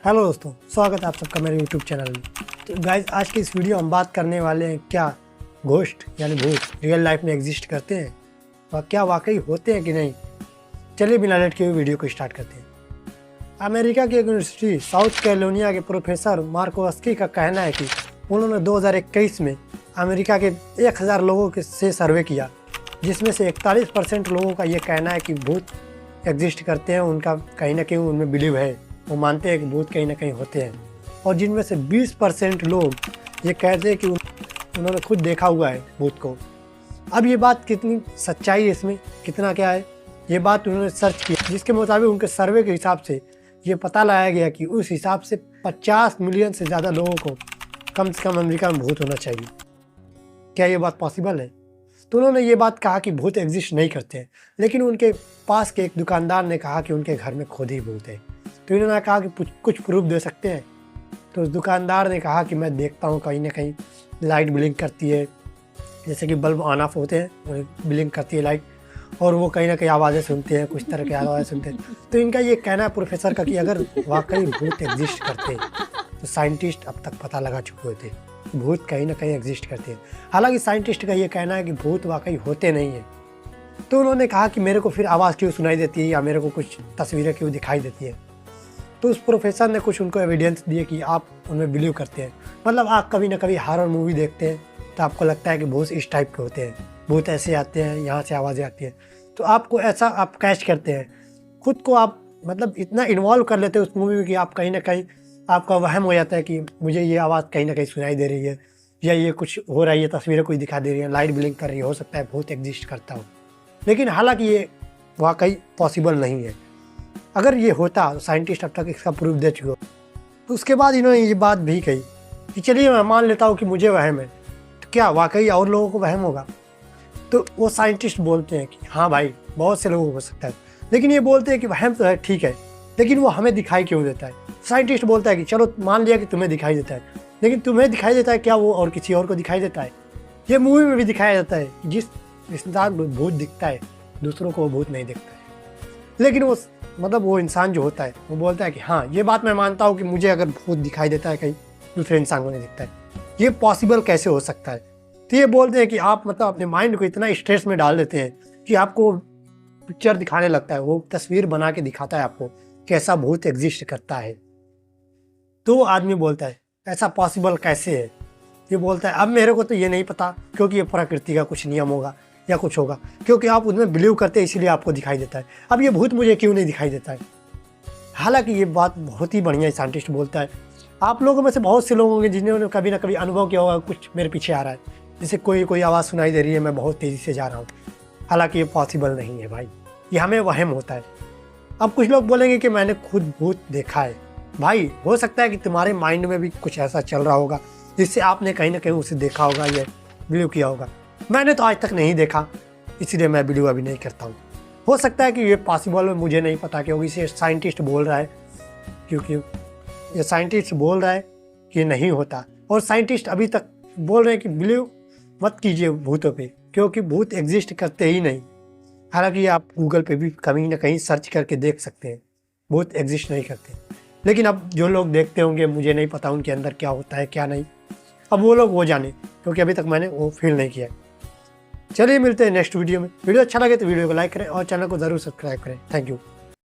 Hello दोस्तों, स्वागत है आप सबका मेरे यूट्यूब चैनल में। तो गाइस, आज की इस वीडियो हम बात करने वाले हैं क्या घोस्ट यानी भूत रियल लाइफ में एग्जिस्ट करते हैं और क्या वाकई होते हैं कि नहीं। चलिए बिना लेट के वीडियो को स्टार्ट करते हैं। अमेरिका की यूनिवर्सिटी साउथ कैरोलिना के प्रोफेसर मार्कोवस्की का कहना है कि उन्होंने 2021 में अमेरिका के 1000 लोगों से सर्वे किया, जिसमें से 41% लोगों का ये कहना है कि भूत एग्जिस्ट करते हैं। उनका कहीं ना कहीं उनमें बिलीव है, वो मानते हैं कि भूत कहीं ना कहीं होते हैं। और जिनमें से 20% लोग ये कहते हैं कि उन्होंने खुद देखा हुआ है भूत को। अब ये बात कितनी सच्चाई है, इसमें कितना क्या है, ये बात उन्होंने सर्च किया, जिसके मुताबिक उनके सर्वे के हिसाब से ये पता लगाया गया कि उस हिसाब से 50 मिलियन से ज़्यादा लोगों को कम से कम अमेरिका में भूत होना चाहिए। क्या ये बात पॉसिबल है? तो उन्होंने ये बात कहा कि भूत एग्जिस्ट नहीं करते हैं, लेकिन उनके पास के एक दुकानदार ने कहा कि उनके घर में खुद ही भूत है। तो इन्होंने कहा कि कुछ प्रूफ दे सकते हैं। तो उस दुकानदार ने कहा कि मैं देखता हूँ कहीं ना कहीं लाइट ब्लिंक करती है, जैसे कि बल्ब ऑन ऑफ होते हैं ब्लिंक करती है लाइट, और वो कहीं ना कहीं आवाज़ें सुनते हैं, कुछ तरह की आवाज़ें सुनते हैं। तो इनका ये कहना है प्रोफेसर का कि अगर वाकई भूत एग्जिस्ट करते तो साइंटिस्ट अब तक पता लगा चुके होते भूत कहीं ना कहीं एग्जिस्ट करते हैं। हालांकि साइंटिस्ट का ये कहना है कि भूत वाकई होते नहीं हैं। तो उन्होंने कहा कि मेरे को फिर आवाज़ क्यों सुनाई देती है या मेरे को कुछ तस्वीरें क्यों दिखाई देती है। तो उस प्रोफेसर ने कुछ उनको एविडेंस दिए कि आप उनमें बिलीव करते हैं। मतलब आप कभी ना कभी हॉरर मूवी देखते हैं तो आपको लगता है कि भूत इस टाइप के होते हैं, भूत ऐसे आते हैं, यहाँ से आवाज़ें आती हैं, तो आपको ऐसा आप कैच करते हैं, खुद को आप मतलब इतना इन्वॉल्व कर लेते हैं उस मूवी में कि आप कहीं ना कहीं आपका वहम हो जाता है कि मुझे ये आवाज़ कहीं ना कहीं सुनाई दे रही है, या ये कुछ हो रहा है, ये तस्वीरें कोई दिखा दे रही हैं, लाइट ब्लिंक कर रही है, हो सकता है भूत एग्जिस्ट करता हो। लेकिन हालांकि ये वाकई पॉसिबल नहीं है। अगर ये होता तो साइंटिस्ट अब तक इसका प्रूफ दे चुके हो। तो उसके बाद इन्होंने ये बात भी कही कि चलिए मैं मान लेता हूँ कि मुझे वहम है, तो क्या वाकई और लोगों को वहम होगा? तो वो साइंटिस्ट बोलते हैं कि हाँ भाई, बहुत से लोगों को हो सकता है, लेकिन ये बोलते हैं कि वहम तो है, ठीक है, लेकिन वो हमें दिखाई क्यों देता है? साइंटिस्ट बोलता है कि चलो मान लिया कि तुम्हें दिखाई देता है, लेकिन तुम्हें दिखाई देता है, क्या वो और किसी और को दिखाई देता है? ये मूवी में भी दिखाया जाता है कि जिस इंसान को भूत दिखता है दूसरों को वो भूत नहीं दिखता है। लेकिन वो मतलब वो इंसान जो होता है वो बोलता है कि हाँ, ये बात मैं मानता हूँ कि मुझे अगर भूत दिखाई देता है कहीं दूसरे इंसान को नहीं दिखता है, ये पॉसिबल कैसे हो सकता है? तो ये बोलते हैं कि आप मतलब अपने माइंड को इतना स्ट्रेस में डाल देते हैं कि आपको पिक्चर दिखाने लगता है, वो तस्वीर बना के दिखाता है आपको कैसा भूत एग्जिस्ट करता है। तो आदमी बोलता है ऐसा पॉसिबल कैसे है? ये बोलता है अब मेरे को तो ये नहीं पता, क्योंकि ये प्रकृति का कुछ नियम होगा या कुछ होगा, क्योंकि आप उनमें बिलीव करते हैं इसीलिए आपको दिखाई देता है। अब ये भूत मुझे क्यों नहीं दिखाई देता है? हालांकि ये बात बहुत ही बढ़िया है, साइंटिस्ट बोलता है। आप लोगों में से बहुत से लोग होंगे जिन्होंने कभी ना कभी अनुभव किया होगा कुछ मेरे पीछे आ रहा है, जैसे कोई आवाज़ सुनाई दे रही है, मैं बहुत तेज़ी से जा रहा हूँ। हालांकि ये पॉसिबल नहीं है भाई, ये हमें वहम होता है। अब कुछ लोग बोलेंगे कि मैंने खुद भूत देखा है। भाई हो सकता है कि तुम्हारे माइंड में भी कुछ ऐसा चल रहा होगा जिससे आपने कहीं ना कहीं उसे देखा होगा या बिलीव किया होगा। मैंने तो आज तक नहीं देखा, इसीलिए मैं बिलीव अभी नहीं करता हूँ। हो सकता है कि ये पॉसिबल है, मुझे नहीं पता, क्योंकि इसे साइंटिस्ट बोल रहा है, क्योंकि ये साइंटिस्ट बोल रहा है कि नहीं होता। और साइंटिस्ट अभी तक बोल रहे हैं कि बिलीव मत कीजिए भूतों पे, क्योंकि भूत एग्जिस्ट करते ही नहीं। हालांकि आप गूगल पे भी कहीं ना कहीं सर्च करके देख सकते हैं, भूत एग्जिस्ट नहीं करते। लेकिन अब जो लोग देखते होंगे, मुझे नहीं पता उनके अंदर क्या होता है क्या नहीं, अब वो लोग वो जाने, क्योंकि अभी तक मैंने वो फील नहीं किया। चलिए मिलते हैं नेक्स्ट वीडियो में। वीडियो अच्छा लगे तो वीडियो को लाइक करें और चैनल को ज़रूर सब्सक्राइब करें। Thank you.